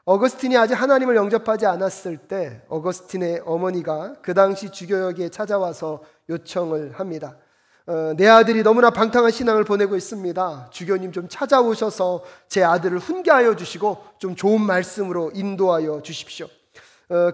어거스틴이 아직 하나님을 영접하지 않았을 때 어거스틴의 어머니가 그 당시 주교역에 찾아와서 요청을 합니다. 내 아들이 너무나 방탕한 신앙을 보내고 있습니다. 주교님 좀 찾아오셔서 제 아들을 훈계하여 주시고 좀 좋은 말씀으로 인도하여 주십시오.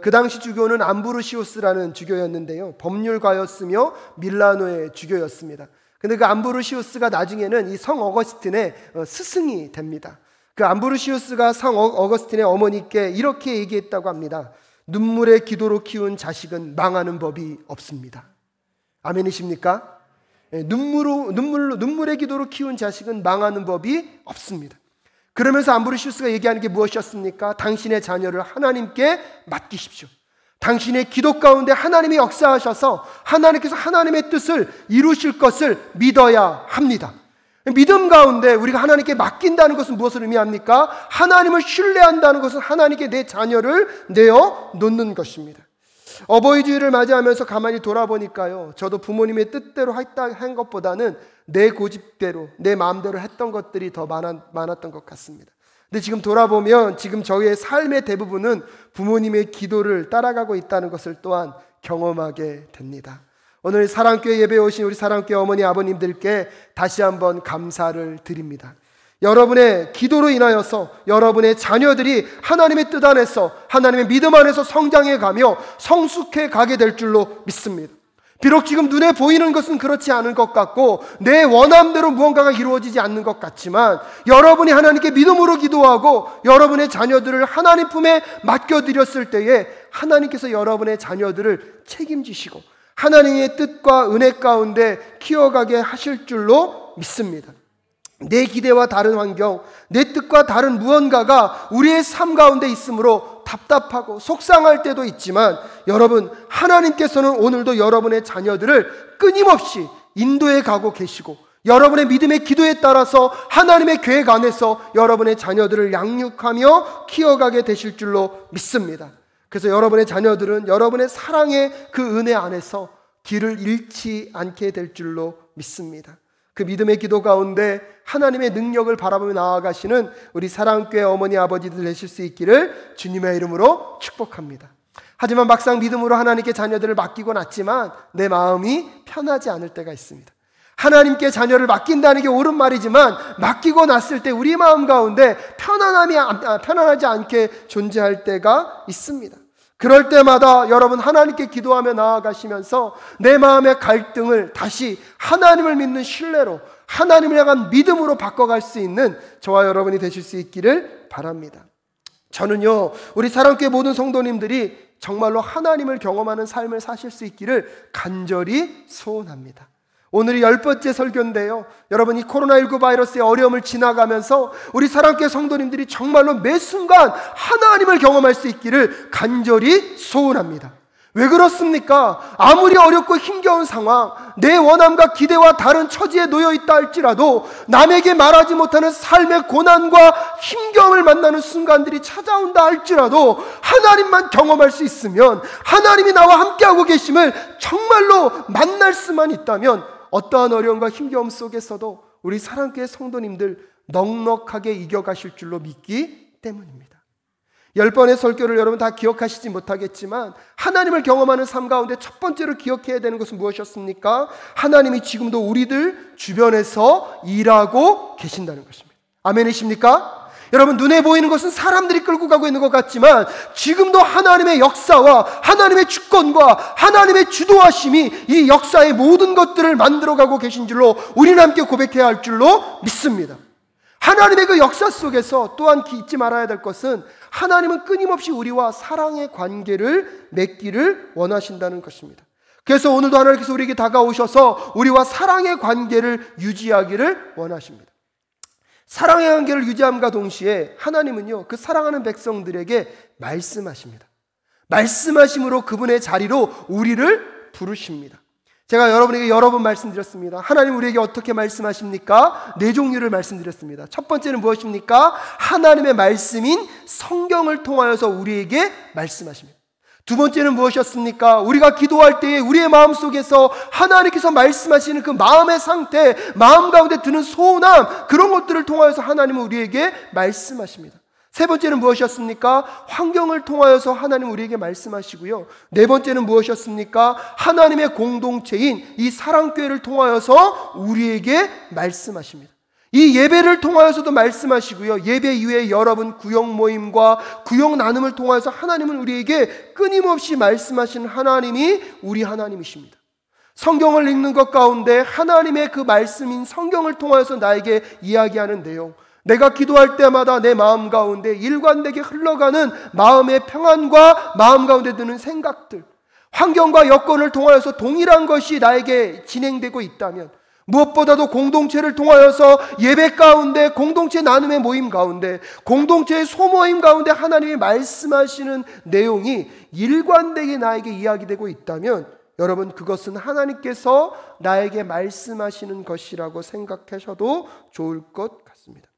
그 당시 주교는 암브로시우스라는 주교였는데요, 법률가였으며 밀라노의 주교였습니다. 근데 그 암브로시우스가 나중에는 이 성 어거스틴의 스승이 됩니다. 그 암브로시우스가 성 어거스틴의 어머니께 이렇게 얘기했다고 합니다. 눈물의 기도로 키운 자식은 망하는 법이 없습니다. 아멘이십니까? 눈물의 기도로 키운 자식은 망하는 법이 없습니다. 그러면서 암브로시우스가 얘기하는 게 무엇이었습니까? 당신의 자녀를 하나님께 맡기십시오. 당신의 기도 가운데 하나님이 역사하셔서 하나님께서 하나님의 뜻을 이루실 것을 믿어야 합니다. 믿음 가운데 우리가 하나님께 맡긴다는 것은 무엇을 의미합니까? 하나님을 신뢰한다는 것은 하나님께 내 자녀를 내어 놓는 것입니다. 어버이 주일을 맞이하면서 가만히 돌아보니까요, 저도 부모님의 뜻대로 한 것보다는 내 고집대로 내 마음대로 했던 것들이 더 많았던 것 같습니다. 근데 지금 돌아보면 지금 저희의 삶의 대부분은 부모님의 기도를 따라가고 있다는 것을 또한 경험하게 됩니다. 오늘 사랑교회 예배에 오신 우리 사랑교회 어머니 아버님들께 다시 한번 감사를 드립니다. 여러분의 기도로 인하여서 여러분의 자녀들이 하나님의 뜻 안에서 하나님의 믿음 안에서 성장해 가며 성숙해 가게 될 줄로 믿습니다. 비록 지금 눈에 보이는 것은 그렇지 않은 것 같고 내 원함대로 무언가가 이루어지지 않는 것 같지만 여러분이 하나님께 믿음으로 기도하고 여러분의 자녀들을 하나님 품에 맡겨드렸을 때에 하나님께서 여러분의 자녀들을 책임지시고 하나님의 뜻과 은혜 가운데 키워가게 하실 줄로 믿습니다. 내 기대와 다른 환경, 내 뜻과 다른 무언가가 우리의 삶 가운데 있으므로 답답하고 속상할 때도 있지만 여러분, 하나님께서는 오늘도 여러분의 자녀들을 끊임없이 인도해 가고 계시고 여러분의 믿음의 기도에 따라서 하나님의 계획 안에서 여러분의 자녀들을 양육하며 키워가게 되실 줄로 믿습니다. 그래서 여러분의 자녀들은 여러분의 사랑의 그 은혜 안에서 길을 잃지 않게 될 줄로 믿습니다. 그 믿음의 기도 가운데 하나님의 능력을 바라보며 나아가시는 우리 사랑교회 어머니 아버지들 되실 수 있기를 주님의 이름으로 축복합니다. 하지만 막상 믿음으로 하나님께 자녀들을 맡기고 났지만 내 마음이 편하지 않을 때가 있습니다. 하나님께 자녀를 맡긴다는 게 옳은 말이지만 맡기고 났을 때 우리 마음 가운데 편안하지 않게 존재할 때가 있습니다. 그럴 때마다 여러분 하나님께 기도하며 나아가시면서 내 마음의 갈등을 다시 하나님을 믿는 신뢰로 하나님을 향한 믿음으로 바꿔갈 수 있는 저와 여러분이 되실 수 있기를 바랍니다. 저는요, 우리 사랑교회 모든 성도님들이 정말로 하나님을 경험하는 삶을 사실 수 있기를 간절히 소원합니다. 오늘이 10번째 설교인데요, 여러분 이 코로나19 바이러스의 어려움을 지나가면서 우리 사랑교회 성도님들이 정말로 매 순간 하나님을 경험할 수 있기를 간절히 소원합니다. 왜 그렇습니까? 아무리 어렵고 힘겨운 상황, 내 원함과 기대와 다른 처지에 놓여 있다 할지라도 남에게 말하지 못하는 삶의 고난과 힘겨움을 만나는 순간들이 찾아온다 할지라도 하나님만 경험할 수 있으면, 하나님이 나와 함께하고 계심을 정말로 만날 수만 있다면 어떠한 어려움과 힘겨움 속에서도 우리 사랑교회 성도님들 넉넉하게 이겨가실 줄로 믿기 때문입니다. 10번의 설교를 여러분 다 기억하시지 못하겠지만 하나님을 경험하는 삶 가운데 첫 번째로 기억해야 되는 것은 무엇이었습니까? 하나님이 지금도 우리들 주변에서 일하고 계신다는 것입니다. 아멘이십니까? 여러분, 눈에 보이는 것은 사람들이 끌고 가고 있는 것 같지만 지금도 하나님의 역사와 하나님의 주권과 하나님의 주도하심이 이 역사의 모든 것들을 만들어가고 계신 줄로 우리는 함께 고백해야 할 줄로 믿습니다. 하나님의 그 역사 속에서 또한 잊지 말아야 될 것은 하나님은 끊임없이 우리와 사랑의 관계를 맺기를 원하신다는 것입니다. 그래서 오늘도 하나님께서 우리에게 다가오셔서 우리와 사랑의 관계를 유지하기를 원하십니다. 사랑의 관계를 유지함과 동시에 하나님은요, 그 사랑하는 백성들에게 말씀하십니다. 말씀하심으로 그분의 자리로 우리를 부르십니다. 제가 여러분에게 여러 번 말씀드렸습니다. 하나님 우리에게 어떻게 말씀하십니까? 네 종류를 말씀드렸습니다. 첫 번째는 무엇입니까? 하나님의 말씀인 성경을 통하여서 우리에게 말씀하십니다. 두 번째는 무엇이었습니까? 우리가 기도할 때에 우리의 마음속에서 하나님께서 말씀하시는 그 마음의 상태, 마음 가운데 드는 소원함, 그런 것들을 통하여서 하나님은 우리에게 말씀하십니다. 세 번째는 무엇이었습니까? 환경을 통하여서 하나님 우리에게 말씀하시고요. 네 번째는 무엇이었습니까? 하나님의 공동체인 이 사랑교회를 통하여서 우리에게 말씀하십니다. 이 예배를 통하여서도 말씀하시고요. 예배 이후에 여러분 구역 모임과 구역 나눔을 통하여서 하나님은 우리에게 끊임없이 말씀하시는 하나님이 우리 하나님이십니다. 성경을 읽는 것 가운데 하나님의 그 말씀인 성경을 통하여서 나에게 이야기하는 내용, 내가 기도할 때마다 내 마음 가운데 일관되게 흘러가는 마음의 평안과 마음 가운데 드는 생각들, 환경과 여건을 통하여서 동일한 것이 나에게 진행되고 있다면, 무엇보다도 공동체를 통하여서 예배 가운데, 공동체 나눔의 모임 가운데, 공동체의 소모임 가운데 하나님이 말씀하시는 내용이 일관되게 나에게 이야기되고 있다면, 여러분, 그것은 하나님께서 나에게 말씀하시는 것이라고 생각하셔도 좋을 것 같습니다.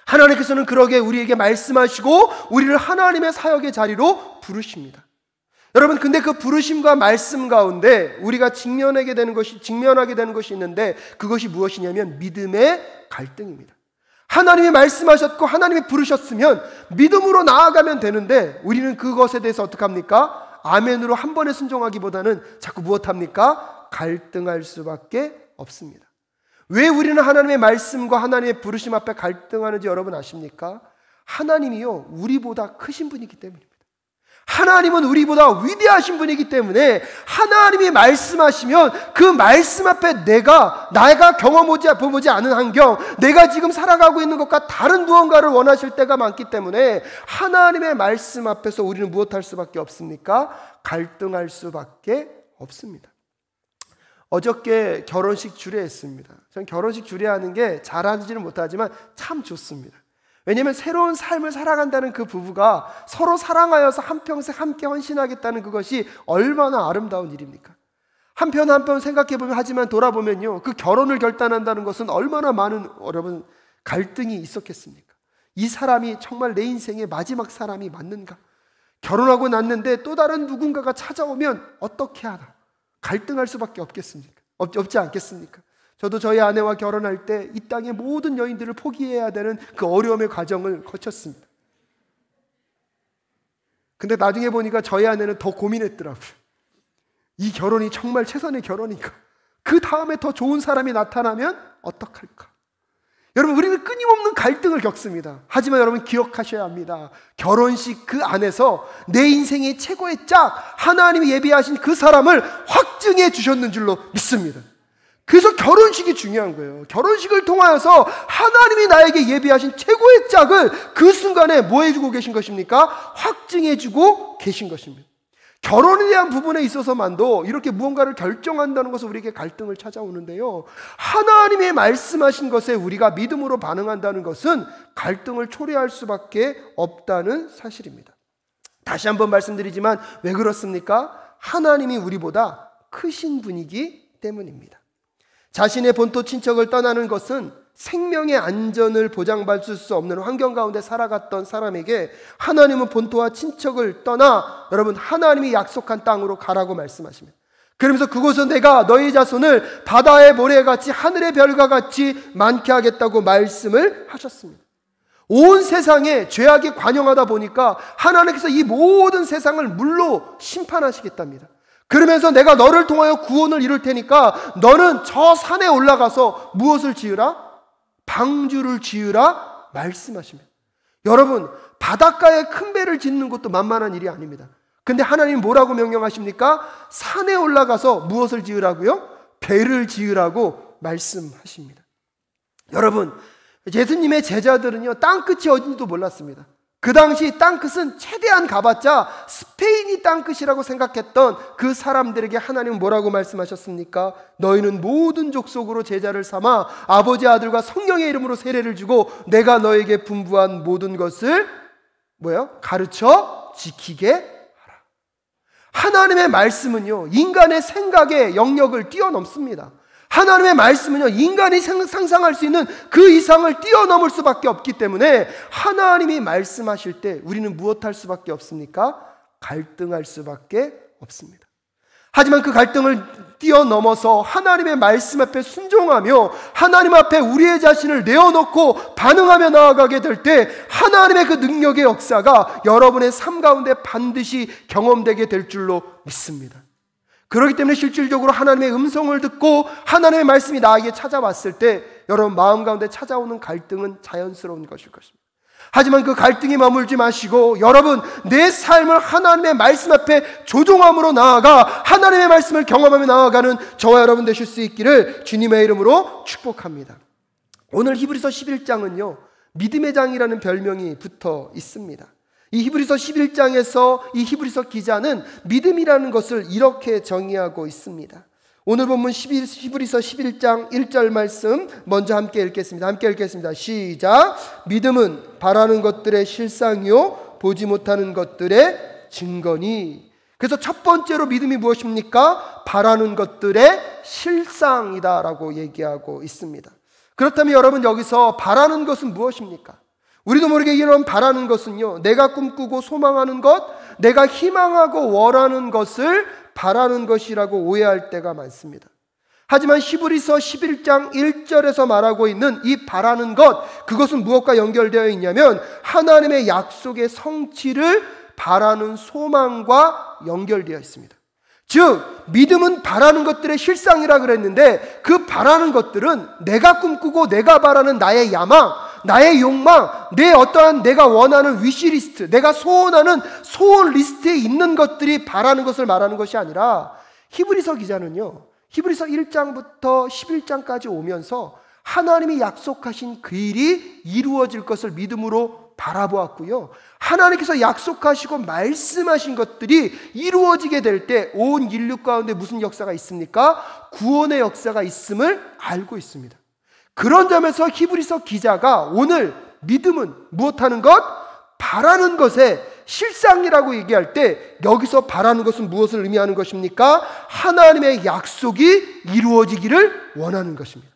하나님께서는 그러게 우리에게 말씀하시고 우리를 하나님의 사역의 자리로 부르십니다. 여러분, 근데 그 부르심과 말씀 가운데 우리가 직면하게 되는 것이 있는데, 그것이 무엇이냐면 믿음의 갈등입니다. 하나님이 말씀하셨고 하나님이 부르셨으면 믿음으로 나아가면 되는데, 우리는 그것에 대해서 어떻게 합니까? 아멘으로 한 번에 순종하기보다는 자꾸 무엇합니까? 갈등할 수밖에 없습니다. 왜 우리는 하나님의 말씀과 하나님의 부르심 앞에 갈등하는지 여러분 아십니까? 하나님이요, 우리보다 크신 분이기 때문입니다. 하나님은 우리보다 위대하신 분이기 때문에 하나님이 말씀하시면 그 말씀 앞에 내가 경험해보지 않은 환경, 내가 지금 살아가고 있는 것과 다른 무언가를 원하실 때가 많기 때문에 하나님의 말씀 앞에서 우리는 무엇할 수밖에 없습니까? 갈등할 수밖에 없습니다. 어저께 결혼식 주례했습니다. 전 결혼식 주례하는 게 잘하지는 못하지만 참 좋습니다. 왜냐하면 새로운 삶을 살아간다는 그 부부가 서로 사랑하여서 한평생 함께 헌신하겠다는 그것이 얼마나 아름다운 일입니까? 한편 생각해보면, 하지만 돌아보면요, 그 결혼을 결단한다는 것은 얼마나 많은 여러분 갈등이 있었겠습니까? 이 사람이 정말 내 인생의 마지막 사람이 맞는가? 결혼하고 났는데 또 다른 누군가가 찾아오면 어떻게 하나? 갈등할 수밖에 없지 않겠습니까? 저도 저희 아내와 결혼할 때 이 땅의 모든 여인들을 포기해야 되는 그 어려움의 과정을 거쳤습니다. 근데 나중에 보니까 저희 아내는 더 고민했더라고요. 이 결혼이 정말 최선의 결혼인가? 그 다음에 더 좋은 사람이 나타나면 어떡할까? 여러분, 우리는 끊임없는 갈등을 겪습니다. 하지만 여러분 기억하셔야 합니다. 결혼식 그 안에서 내 인생의 최고의 짝, 하나님이 예비하신 그 사람을 확증해 주셨는 줄로 믿습니다. 그래서 결혼식이 중요한 거예요. 결혼식을 통하여서 하나님이 나에게 예비하신 최고의 짝을 그 순간에 뭐 해주고 계신 것입니까? 확증해주고 계신 것입니다. 결혼에 대한 부분에 있어서만도 이렇게 무언가를 결정한다는 것은 우리에게 갈등을 찾아오는데요, 하나님의 말씀하신 것에 우리가 믿음으로 반응한다는 것은 갈등을 초래할 수밖에 없다는 사실입니다. 다시 한번 말씀드리지만 왜 그렇습니까? 하나님이 우리보다 크신 분이기 때문입니다. 자신의 본토 친척을 떠나는 것은 생명의 안전을 보장받을 수 없는 환경 가운데 살아갔던 사람에게 하나님은 본토와 친척을 떠나 여러분 하나님이 약속한 땅으로 가라고 말씀하십니다. 그러면서 그곳은 내가 너희 자손을 바다의 모래같이 하늘의 별과 같이 많게 하겠다고 말씀을 하셨습니다. 온 세상에 죄악이 관영하다 보니까 하나님께서 이 모든 세상을 물로 심판하시겠답니다. 그러면서 내가 너를 통하여 구원을 이룰 테니까 너는 저 산에 올라가서 무엇을 지으라? 방주를 지으라 말씀하십니다. 여러분, 바닷가에 큰 배를 짓는 것도 만만한 일이 아닙니다. 근데 하나님 뭐라고 명령하십니까? 산에 올라가서 무엇을 지으라고요? 배를 지으라고 말씀하십니다. 여러분, 예수님의 제자들은요, 땅끝이 어딘지도 몰랐습니다. 그 당시 땅끝은 최대한 가봤자 스페인이 땅끝이라고 생각했던 그 사람들에게 하나님은 뭐라고 말씀하셨습니까? 너희는 모든 족속으로 제자를 삼아 아버지, 아들과 성령의 이름으로 세례를 주고 내가 너에게 분부한 모든 것을 가르쳐 지키게 하라. 하나님의 말씀은요, 인간의 생각의 영역을 뛰어넘습니다. 하나님의 말씀은요, 인간이 상상할 수 있는 그 이상을 뛰어넘을 수밖에 없기 때문에 하나님이 말씀하실 때 우리는 무엇할 수밖에 없습니까? 갈등할 수밖에 없습니다. 하지만 그 갈등을 뛰어넘어서 하나님의 말씀 앞에 순종하며 하나님 앞에 우리의 자신을 내어놓고 반응하며 나아가게 될 때 하나님의 그 능력의 역사가 여러분의 삶 가운데 반드시 경험되게 될 줄로 믿습니다. 그렇기 때문에 실질적으로 하나님의 음성을 듣고 하나님의 말씀이 나에게 찾아왔을 때 여러분 마음 가운데 찾아오는 갈등은 자연스러운 것일 것입니다. 하지만 그 갈등이 머물지 마시고 여러분 내 삶을 하나님의 말씀 앞에 조종함으로 나아가 하나님의 말씀을 경험하며 나아가는 저와 여러분 되실 수 있기를 주님의 이름으로 축복합니다. 오늘 히브리서 11장은요 믿음의 장이라는 별명이 붙어 있습니다. 이 히브리서 11장에서 이 히브리서 기자는 믿음이라는 것을 이렇게 정의하고 있습니다. 오늘 본문 히브리서 11장 1절 말씀 먼저 함께 읽겠습니다. 함께 읽겠습니다. 시작. 믿음은 바라는 것들의 실상이요 보지 못하는 것들의 증거니. 그래서 첫 번째로 믿음이 무엇입니까? 바라는 것들의 실상이다라고 얘기하고 있습니다. 그렇다면 여러분 여기서 바라는 것은 무엇입니까? 우리도 모르게 이런 바라는 것은요 내가 꿈꾸고 소망하는 것, 내가 희망하고 원하는 것을 바라는 것이라고 오해할 때가 많습니다. 하지만 히브리서 11장 1절에서 말하고 있는 이 바라는 것, 그것은 무엇과 연결되어 있냐면 하나님의 약속의 성취를 바라는 소망과 연결되어 있습니다. 즉 믿음은 바라는 것들의 실상이라 그랬는데 그 바라는 것들은 내가 꿈꾸고 내가 바라는 나의 야망, 나의 욕망, 내 어떠한 내가 원하는 위시리스트, 내가 소원하는 소원 리스트에 있는 것들이 바라는 것을 말하는 것이 아니라 히브리서 기자는요 히브리서 1장부터 11장까지 오면서 하나님이 약속하신 그 일이 이루어질 것을 믿음으로 바라보았고요, 하나님께서 약속하시고 말씀하신 것들이 이루어지게 될 때 온 인류 가운데 무슨 역사가 있습니까? 구원의 역사가 있음을 알고 있습니다. 그런 점에서 히브리서 기자가 오늘 믿음은 무엇하는 것? 바라는 것의 실상이라고 얘기할 때 여기서 바라는 것은 무엇을 의미하는 것입니까? 하나님의 약속이 이루어지기를 원하는 것입니다.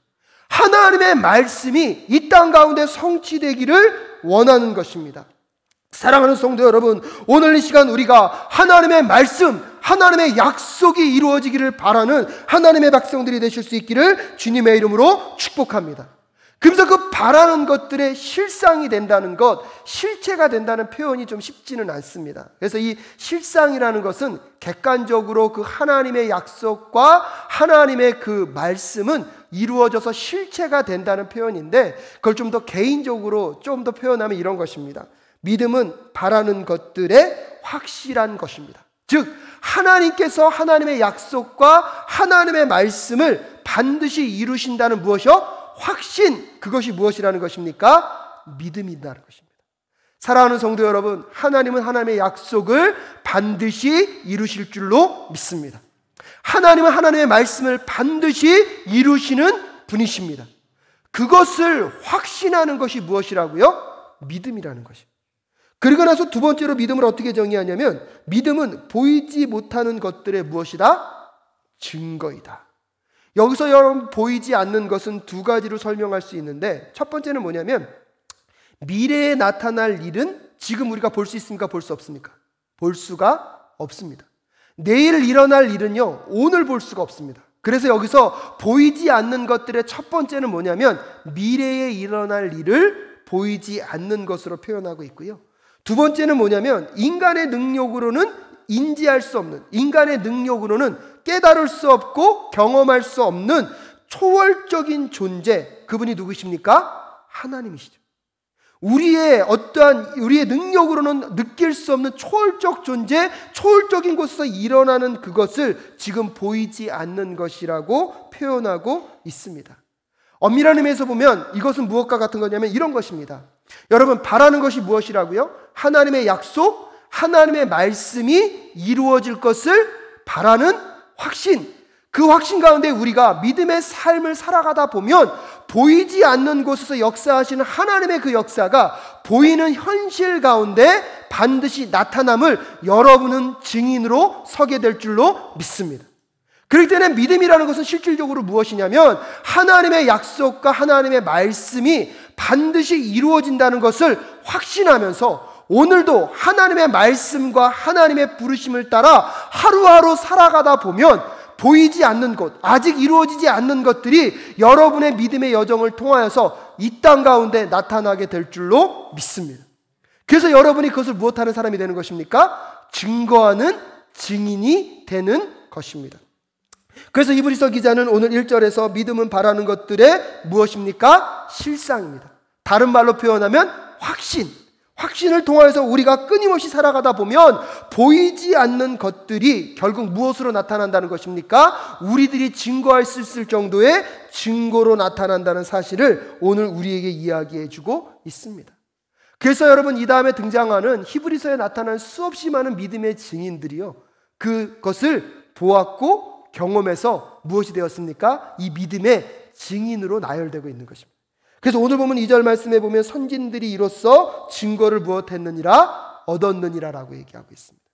하나님의 말씀이 이 땅 가운데 성취되기를 원하는 것입니다. 사랑하는 성도 여러분, 오늘 이 시간 우리가 하나님의 말씀, 하나님의 약속이 이루어지기를 바라는 하나님의 백성들이 되실 수 있기를 주님의 이름으로 축복합니다. 그래서 그 바라는 것들의 실상이 된다는 것, 실체가 된다는 표현이 좀 쉽지는 않습니다. 그래서 이 실상이라는 것은 객관적으로 그 하나님의 약속과 하나님의 그 말씀은 이루어져서 실체가 된다는 표현인데 그걸 좀 더 개인적으로 좀 더 표현하면 이런 것입니다. 믿음은 바라는 것들의 확실한 것입니다. 즉 하나님께서 하나님의 약속과 하나님의 말씀을 반드시 이루신다는 무엇이요? 확신, 그것이 무엇이라는 것입니까? 믿음이라는 것입니다. 사랑하는 성도 여러분, 하나님은 하나님의 약속을 반드시 이루실 줄로 믿습니다. 하나님은 하나님의 말씀을 반드시 이루시는 분이십니다. 그것을 확신하는 것이 무엇이라고요? 믿음이라는 것입니다. 그리고 나서 두 번째로 믿음을 어떻게 정의하냐면 믿음은 보이지 못하는 것들의 무엇이다? 증거이다. 여기서 여러분 보이지 않는 것은 두 가지로 설명할 수 있는데 첫 번째는 뭐냐면 미래에 나타날 일은 지금 우리가 볼 수 있습니까? 볼 수 없습니까? 볼 수가 없습니다. 내일 일어날 일은요 오늘 볼 수가 없습니다. 그래서 여기서 보이지 않는 것들의 첫 번째는 뭐냐면 미래에 일어날 일을 보이지 않는 것으로 표현하고 있고요, 두 번째는 뭐냐면 인간의 능력으로는 인지할 수 없는, 인간의 능력으로는 깨달을 수 없고 경험할 수 없는 초월적인 존재, 그분이 누구십니까? 하나님이시죠. 우리의 능력으로는 느낄 수 없는 초월적 존재, 초월적인 곳에서 일어나는 그것을 지금 보이지 않는 것이라고 표현하고 있습니다. 엄밀한 의미에서 보면 이것은 무엇과 같은 거냐면 이런 것입니다. 여러분 바라는 것이 무엇이라고요? 하나님의 약속, 하나님의 말씀이 이루어질 것을 바라는 확신, 그 확신 가운데 우리가 믿음의 삶을 살아가다 보면 보이지 않는 곳에서 역사하시는 하나님의 그 역사가 보이는 현실 가운데 반드시 나타남을 여러분은 증인으로 서게 될 줄로 믿습니다. 그렇기 때문에 믿음이라는 것은 실질적으로 무엇이냐면 하나님의 약속과 하나님의 말씀이 반드시 이루어진다는 것을 확신하면서 오늘도 하나님의 말씀과 하나님의 부르심을 따라 하루하루 살아가다 보면 보이지 않는 것, 아직 이루어지지 않는 것들이 여러분의 믿음의 여정을 통하여서 이 땅 가운데 나타나게 될 줄로 믿습니다. 그래서 여러분이 그것을 무엇하는 사람이 되는 것입니까? 증거하는 증인이 되는 것입니다. 그래서 히브리서 기자는 오늘 1절에서 믿음은 바라는 것들의 무엇입니까? 실상입니다. 다른 말로 표현하면 확신을 통하여서 우리가 끊임없이 살아가다 보면 보이지 않는 것들이 결국 무엇으로 나타난다는 것입니까? 우리들이 증거할 수 있을 정도의 증거로 나타난다는 사실을 오늘 우리에게 이야기해 주고 있습니다. 그래서 여러분, 이 다음에 등장하는 히브리서에 나타난 수없이 많은 믿음의 증인들이요, 그것을 보았고 경험해서 무엇이 되었습니까? 이 믿음의 증인으로 나열되고 있는 것입니다. 그래서 오늘 보면 2절 말씀에 보면 선진들이 이로써 증거를 무엇했느니라? 얻었느니라 라고 얘기하고 있습니다.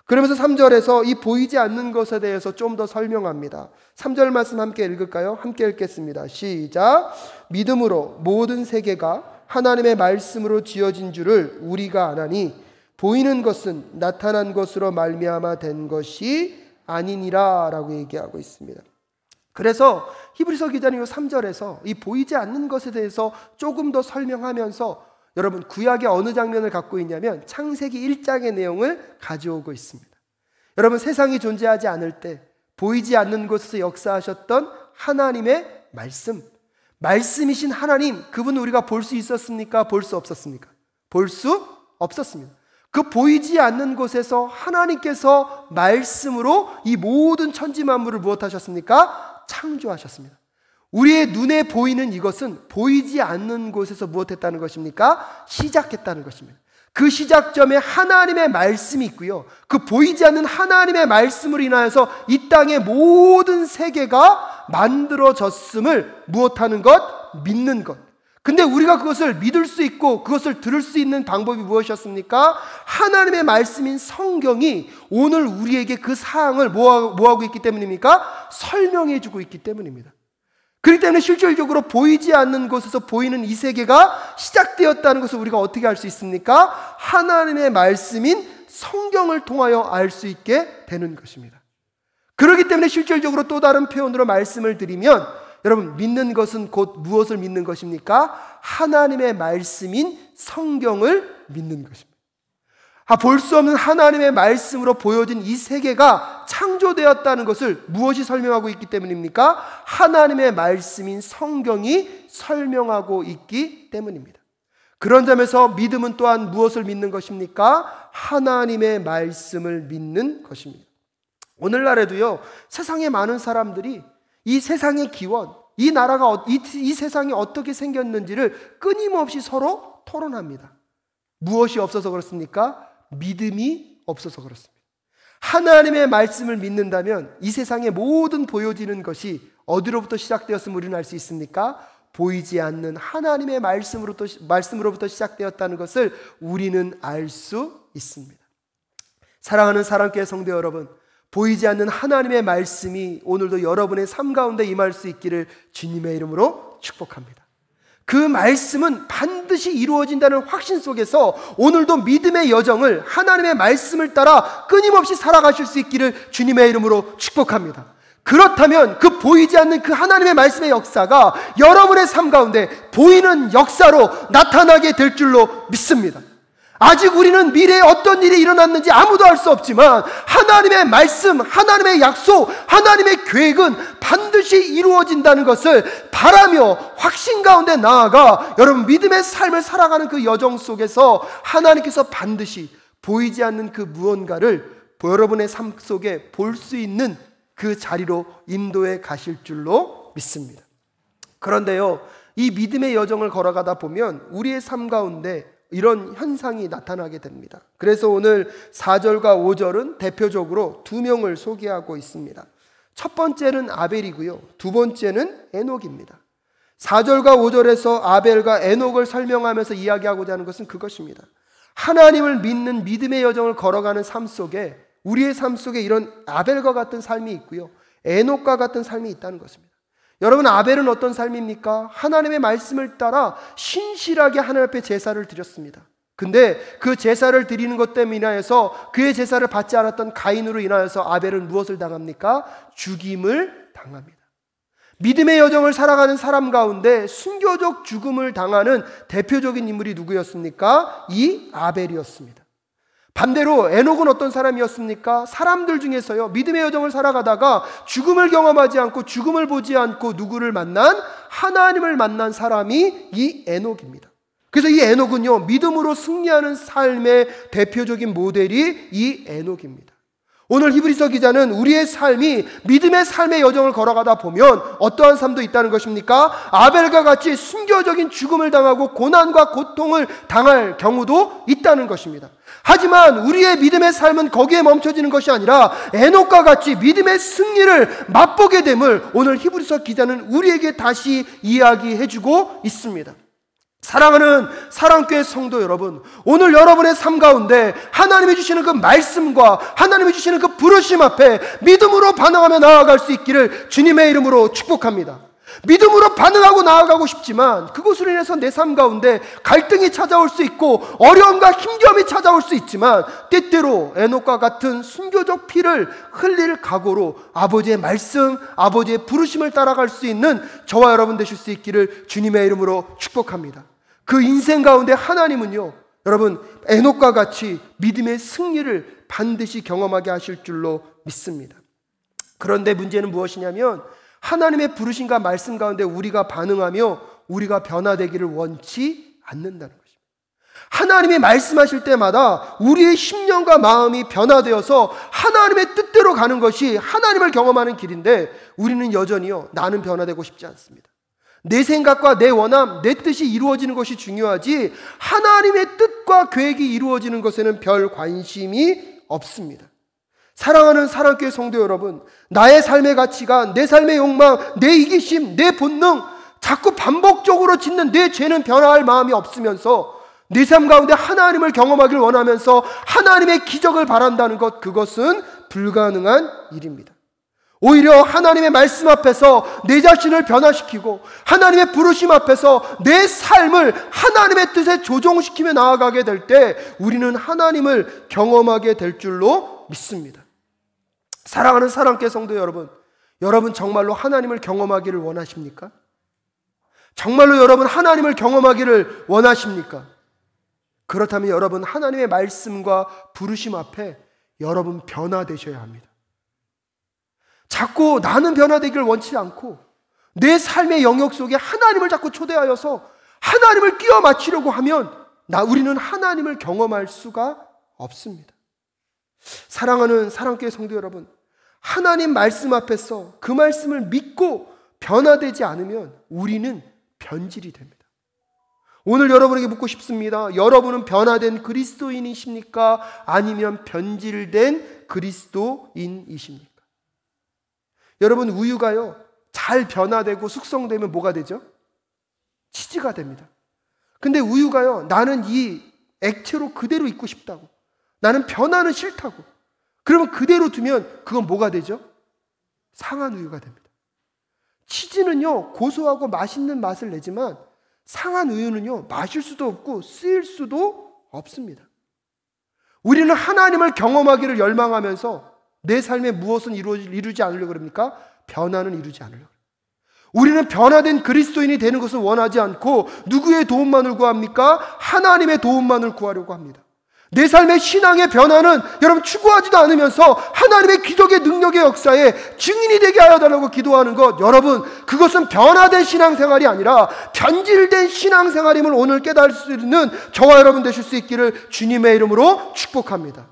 그러면서 3절에서 이 보이지 않는 것에 대해서 좀 더 설명합니다. 3절 말씀 함께 읽을까요? 함께 읽겠습니다. 시작. 믿음으로 모든 세계가 하나님의 말씀으로 지어진 줄을 우리가 아나니 보이는 것은 나타난 것으로 말미암아 된 것이 아니니라 라고 얘기하고 있습니다. 그래서 히브리서 기자는 이 3절에서 이 보이지 않는 것에 대해서 조금 더 설명하면서 여러분, 구약의 어느 장면을 갖고 있냐면 창세기 1장의 내용을 가져오고 있습니다. 여러분, 세상이 존재하지 않을 때 보이지 않는 곳에서 역사하셨던 하나님의 말씀이신 하나님, 그분은 우리가 볼 수 있었습니까? 볼 수 없었습니까? 볼 수 없었습니다. 그 보이지 않는 곳에서 하나님께서 말씀으로 이 모든 천지 만물을 무엇하셨습니까? 창조하셨습니다. 우리의 눈에 보이는 이것은 보이지 않는 곳에서 무엇했다는 것입니까? 시작했다는 것입니다. 그 시작점에 하나님의 말씀이 있고요, 그 보이지 않는 하나님의 말씀으로 인하여서 이 땅의 모든 세계가 만들어졌음을 무엇하는 것? 믿는 것. 근데 우리가 그것을 믿을 수 있고 그것을 들을 수 있는 방법이 무엇이었습니까? 하나님의 말씀인 성경이 오늘 우리에게 그 사항을 뭐하고 있기 때문입니까? 설명해 주고 있기 때문입니다. 그렇기 때문에 실질적으로 보이지 않는 곳에서 보이는 이 세계가 시작되었다는 것을 우리가 어떻게 알 수 있습니까? 하나님의 말씀인 성경을 통하여 알 수 있게 되는 것입니다. 그렇기 때문에 실질적으로 또 다른 표현으로 말씀을 드리면, 여러분, 믿는 것은 곧 무엇을 믿는 것입니까? 하나님의 말씀인 성경을 믿는 것입니다. 볼 수 없는 하나님의 말씀으로 보여진 이 세계가 창조되었다는 것을 무엇이 설명하고 있기 때문입니까? 하나님의 말씀인 성경이 설명하고 있기 때문입니다. 그런 점에서 믿음은 또한 무엇을 믿는 것입니까? 하나님의 말씀을 믿는 것입니다. 오늘날에도요, 세상에 많은 사람들이 이 세상의 기원, 이 나라가 이 세상이 어떻게 생겼는지를 끊임없이 서로 토론합니다. 무엇이 없어서 그렇습니까? 믿음이 없어서 그렇습니다. 하나님의 말씀을 믿는다면 이 세상의 모든 보여지는 것이 어디로부터 시작되었음을 우리는 알 수 있습니까? 보이지 않는 하나님의 말씀으로부터 시작되었다는 것을 우리는 알 수 있습니다. 사랑하는 사랑교회 성도 여러분, 보이지 않는 하나님의 말씀이 오늘도 여러분의 삶 가운데 임할 수 있기를 주님의 이름으로 축복합니다. 그 말씀은 반드시 이루어진다는 확신 속에서 오늘도 믿음의 여정을 하나님의 말씀을 따라 끊임없이 살아가실 수 있기를 주님의 이름으로 축복합니다. 그렇다면 그 보이지 않는 그 하나님의 말씀의 역사가 여러분의 삶 가운데 보이는 역사로 나타나게 될 줄로 믿습니다. 아직 우리는 미래에 어떤 일이 일어났는지 아무도 알 수 없지만 하나님의 말씀, 하나님의 약속, 하나님의 계획은 반드시 이루어진다는 것을 바라며 확신 가운데 나아가 여러분 믿음의 삶을 살아가는 그 여정 속에서 하나님께서 반드시 보이지 않는 그 무언가를 여러분의 삶 속에 볼 수 있는 그 자리로 인도해 가실 줄로 믿습니다. 그런데요, 이 믿음의 여정을 걸어가다 보면 우리의 삶 가운데 이런 현상이 나타나게 됩니다. 그래서 오늘 4절과 5절은 대표적으로 두 명을 소개하고 있습니다. 첫 번째는 아벨이고요, 두 번째는 에녹입니다. 4절과 5절에서 아벨과 에녹을 설명하면서 이야기하고자 하는 것은 그것입니다. 하나님을 믿는 믿음의 여정을 걸어가는 삶 속에 우리의 삶 속에 이런 아벨과 같은 삶이 있고요, 에녹과 같은 삶이 있다는 것입니다. 여러분, 아벨은 어떤 삶입니까? 하나님의 말씀을 따라 신실하게 하나님 앞에 제사를 드렸습니다. 근데 그 제사를 드리는 것 때문에 인하여서 그의 제사를 받지 않았던 가인으로 인하여서 아벨은 무엇을 당합니까? 죽임을 당합니다. 믿음의 여정을 살아가는 사람 가운데 순교적 죽음을 당하는 대표적인 인물이 누구였습니까? 이 아벨이었습니다. 반대로 에녹은 어떤 사람이었습니까? 사람들 중에서요, 믿음의 여정을 살아가다가 죽음을 경험하지 않고 죽음을 보지 않고 누구를 만난? 하나님을 만난 사람이 이 에녹입니다. 그래서 이 에녹은요, 믿음으로 승리하는 삶의 대표적인 모델이 이 에녹입니다. 오늘 히브리서 기자는 우리의 삶이 믿음의 삶의 여정을 걸어가다 보면 어떠한 삶도 있다는 것입니까? 아벨과 같이 순교적인 죽음을 당하고 고난과 고통을 당할 경우도 있다는 것입니다. 하지만 우리의 믿음의 삶은 거기에 멈춰지는 것이 아니라 에녹과 같이 믿음의 승리를 맛보게 됨을 오늘 히브리서 기자는 우리에게 다시 이야기해주고 있습니다. 사랑하는 사랑교회 성도 여러분, 오늘 여러분의 삶 가운데 하나님이 주시는 그 말씀과 하나님이 주시는 그 부르심 앞에 믿음으로 반응하며 나아갈 수 있기를 주님의 이름으로 축복합니다. 믿음으로 반응하고 나아가고 싶지만 그것으로 인해서 내 삶 가운데 갈등이 찾아올 수 있고 어려움과 힘겨움이 찾아올 수 있지만 때때로 에녹과 같은 순교적 피를 흘릴 각오로 아버지의 말씀, 아버지의 부르심을 따라갈 수 있는 저와 여러분 되실 수 있기를 주님의 이름으로 축복합니다. 그 인생 가운데 하나님은요, 여러분 에녹과 같이 믿음의 승리를 반드시 경험하게 하실 줄로 믿습니다. 그런데 문제는 무엇이냐면 하나님의 부르심과 말씀 가운데 우리가 반응하며 우리가 변화되기를 원치 않는다는 것입니다. 하나님이 말씀하실 때마다 우리의 심령과 마음이 변화되어서 하나님의 뜻대로 가는 것이 하나님을 경험하는 길인데 우리는 여전히요, 나는 변화되고 싶지 않습니다. 내 생각과 내 원함, 내 뜻이 이루어지는 것이 중요하지 하나님의 뜻과 계획이 이루어지는 것에는 별 관심이 없습니다. 사랑하는 사랑교회 성도 여러분, 나의 삶의 가치가, 내 삶의 욕망, 내 이기심, 내 본능, 자꾸 반복적으로 짓는 내 죄는 변화할 마음이 없으면서 내 삶 가운데 하나님을 경험하길 원하면서 하나님의 기적을 바란다는 것, 그것은 불가능한 일입니다. 오히려 하나님의 말씀 앞에서 내 자신을 변화시키고 하나님의 부르심 앞에서 내 삶을 하나님의 뜻에 조종시키며 나아가게 될 때 우리는 하나님을 경험하게 될 줄로 믿습니다. 사랑하는 사랑교회 성도 여러분, 여러분 정말로 하나님을 경험하기를 원하십니까? 정말로 여러분 하나님을 경험하기를 원하십니까? 그렇다면 여러분 하나님의 말씀과 부르심 앞에 여러분 변화되셔야 합니다. 자꾸 나는 변화되기를 원치 않고 내 삶의 영역 속에 하나님을 자꾸 초대하여서 하나님을 끼워 맞추려고 하면 우리는 하나님을 경험할 수가 없습니다. 사랑하는 사랑교회 성도 여러분, 하나님 말씀 앞에서 그 말씀을 믿고 변화되지 않으면 우리는 변질이 됩니다. 오늘 여러분에게 묻고 싶습니다. 여러분은 변화된 그리스도인이십니까? 아니면 변질된 그리스도인이십니까? 여러분, 우유가요, 잘 변화되고 숙성되면 뭐가 되죠? 치즈가 됩니다. 근데 우유가요, 나는 이 액체로 그대로 있고 싶다고, 나는 변화는 싫다고, 그러면 그대로 두면 그건 뭐가 되죠? 상한 우유가 됩니다. 치즈는요, 고소하고 맛있는 맛을 내지만 상한 우유는요, 마실 수도 없고 쓰일 수도 없습니다. 우리는 하나님을 경험하기를 열망하면서 내 삶에 무엇은 이루지 않으려고 그럽니까? 변화는 이루지 않으려고. 우리는 변화된 그리스도인이 되는 것을 원하지 않고 누구의 도움만을 구합니까? 하나님의 도움만을 구하려고 합니다. 내 삶의 신앙의 변화는 여러분 추구하지도 않으면서 하나님의 기적의 능력의 역사에 증인이 되게 하여 달라고 기도하는 것, 여러분 그것은 변화된 신앙생활이 아니라 변질된 신앙생활임을 오늘 깨달을 수 있는 저와 여러분 되실 수 있기를 주님의 이름으로 축복합니다.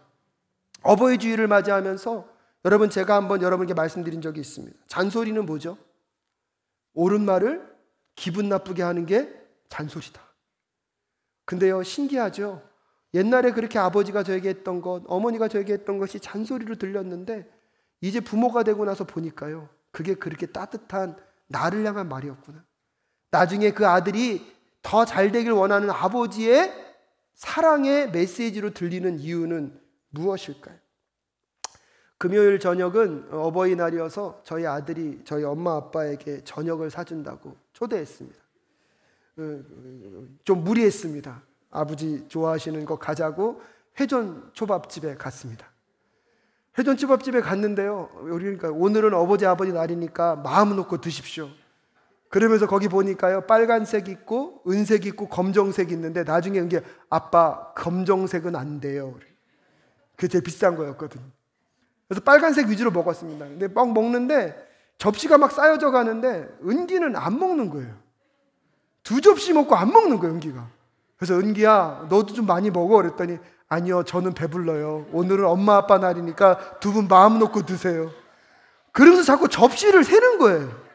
어버이 주일을 맞이하면서 여러분 제가 한번 여러분께 말씀드린 적이 있습니다. 잔소리는 뭐죠? 옳은 말을 기분 나쁘게 하는 게 잔소리다. 근데요, 신기하죠? 옛날에 그렇게 아버지가 저에게 했던 것, 어머니가 저에게 했던 것이 잔소리로 들렸는데 이제 부모가 되고 나서 보니까요, 그게 그렇게 따뜻한 나를 향한 말이었구나. 나중에 그 아들이 더 잘 되길 원하는 아버지의 사랑의 메시지로 들리는 이유는 무엇일까요? 금요일 저녁은 어버이날이어서 저희 아들이 저희 엄마 아빠에게 저녁을 사준다고 초대했습니다. 좀 무리했습니다. 아버지 좋아하시는 거 가자고 회전 초밥집에 갔습니다. 회전 초밥집에 갔는데요, 그러니까 오늘은 아버지 날이니까 마음 놓고 드십시오. 그러면서 거기 보니까요, 빨간색 있고 은색 있고 검정색 있는데 나중에 이게 아빠 검정색은 안 돼요. 그게 제일 비싼 거였거든요. 그래서 빨간색 위주로 먹었습니다. 근데 막 먹는데 접시가 막 쌓여져 가는데 은기는 안 먹는 거예요. 2접시 먹고 안 먹는 거예요, 은기가. 그래서 은기야, 너도 좀 많이 먹어. 그랬더니 아니요, 저는 배불러요. 오늘은 엄마 아빠 날이니까 두 분 마음 놓고 드세요. 그러면서 자꾸 접시를 세는 거예요.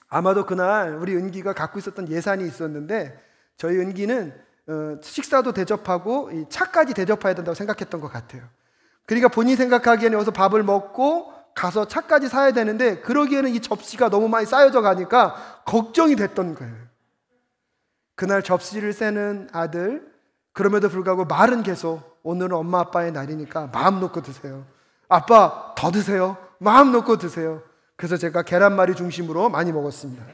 아마도 그날 우리 은기가 갖고 있었던 예산이 있었는데 저희 은기는 식사도 대접하고 차까지 대접해야 된다고 생각했던 것 같아요. 그러니까 본인이 생각하기에는 여기서 밥을 먹고 가서 차까지 사야 되는데 그러기에는 이 접시가 너무 많이 쌓여져 가니까 걱정이 됐던 거예요. 그날 접시를 세는 아들, 그럼에도 불구하고 말은 계속 오늘은 엄마 아빠의 날이니까 마음 놓고 드세요. 아빠 더 드세요. 마음 놓고 드세요. 그래서 제가 계란말이 중심으로 많이 먹었습니다.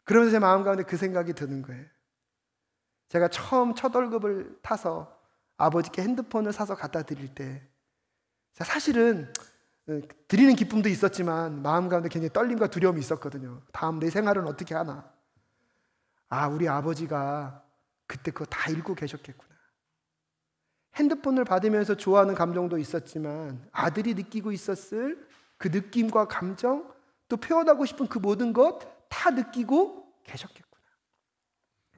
그러면서 제 마음 가운데 그 생각이 드는 거예요. 제가 처음 첫 월급을 타서 아버지께 핸드폰을 사서 갖다 드릴 때 사실은 드리는 기쁨도 있었지만 마음 가운데 굉장히 떨림과 두려움이 있었거든요. 다음 내 생활은 어떻게 하나. 우리 아버지가 그때 그거 다 읽고 계셨겠구나. 핸드폰을 받으면서 좋아하는 감정도 있었지만 아들이 느끼고 있었을 그 느낌과 감정, 또 표현하고 싶은 그 모든 것 다 느끼고 계셨겠구나.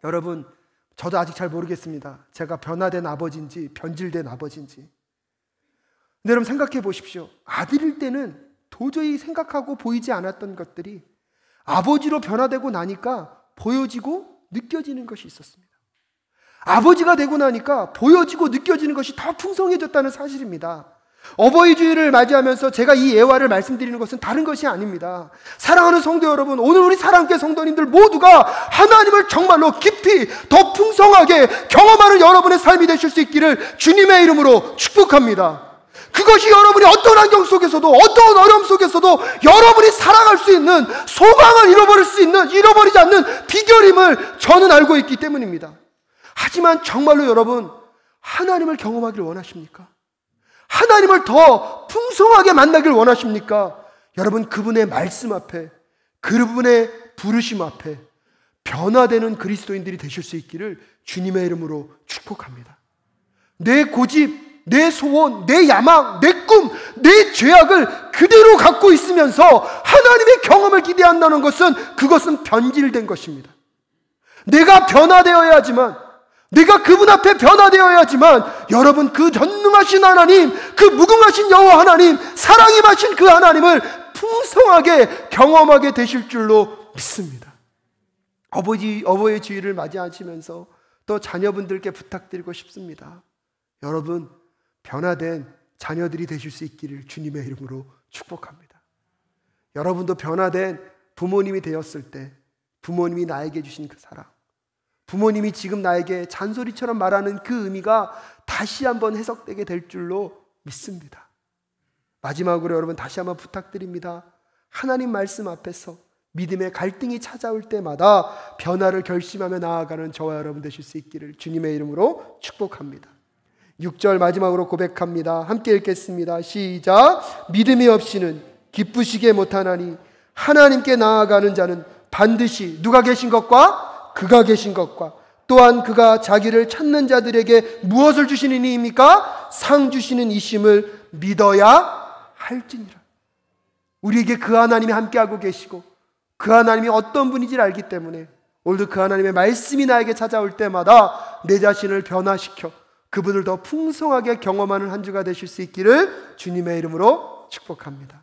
여러분, 저도 아직 잘 모르겠습니다. 제가 변화된 아버지인지 변질된 아버지인지. 근데 여러분 생각해 보십시오. 아들일 때는 도저히 생각하고 보이지 않았던 것들이 아버지로 변화되고 나니까 보여지고 느껴지는 것이 있었습니다. 아버지가 되고 나니까 보여지고 느껴지는 것이 더 풍성해졌다는 사실입니다. 어버이 주일을 맞이하면서 제가 이 예화를 말씀드리는 것은 다른 것이 아닙니다. 사랑하는 성도 여러분, 오늘 우리 사랑교회 성도님들 모두가 하나님을 정말로 깊이 더 풍성하게 경험하는 여러분의 삶이 되실 수 있기를 주님의 이름으로 축복합니다. 그것이 여러분이 어떤 환경 속에서도 어떤 어려움 속에서도 여러분이 살아갈 수 있는, 소망을 잃어버리지 않는 비결임을 저는 알고 있기 때문입니다. 하지만 정말로 여러분, 하나님을 경험하기를 원하십니까? 하나님을 더 풍성하게 만나길 원하십니까? 여러분, 그분의 말씀 앞에, 그분의 부르심 앞에 변화되는 그리스도인들이 되실 수 있기를 주님의 이름으로 축복합니다. 내 고집, 내 소원, 내 야망, 내 꿈, 내 죄악을 그대로 갖고 있으면서 하나님의 경험을 기대한다는 것은 그것은 변질된 것입니다. 내가 변화되어야지만, 내가 그분 앞에 변화되어야지만 여러분 그 전능하신 하나님, 그 무궁하신 여호와 하나님, 사랑이 마신 그 하나님을 풍성하게 경험하게 되실 줄로 믿습니다. 어버이 주일을 맞이하시면서 또 자녀분들께 부탁드리고 싶습니다. 여러분, 변화된 자녀들이 되실 수 있기를 주님의 이름으로 축복합니다. 여러분도 변화된 부모님이 되었을 때 부모님이 나에게 주신 그 사랑, 부모님이 지금 나에게 잔소리처럼 말하는 그 의미가 다시 한번 해석되게 될 줄로 믿습니다. 마지막으로 여러분 다시 한번 부탁드립니다. 하나님 말씀 앞에서 믿음의 갈등이 찾아올 때마다 변화를 결심하며 나아가는 저와 여러분 되실 수 있기를 주님의 이름으로 축복합니다. 6절 마지막으로 고백합니다. 함께 읽겠습니다. 시작. 믿음이 없이는 기쁘시게 못하나니 하나님께 나아가는 자는 반드시 누가 계신 것과 그가 계신 것과 또한 그가 자기를 찾는 자들에게 무엇을 주시는 이입니까? 상 주시는 이심을 믿어야 할지니라. 우리에게 그 하나님이 함께하고 계시고 그 하나님이 어떤 분인지를 알기 때문에 오늘도 그 하나님의 말씀이 나에게 찾아올 때마다 내 자신을 변화시켜 그분을 더 풍성하게 경험하는 한 주가 되실 수 있기를 주님의 이름으로 축복합니다.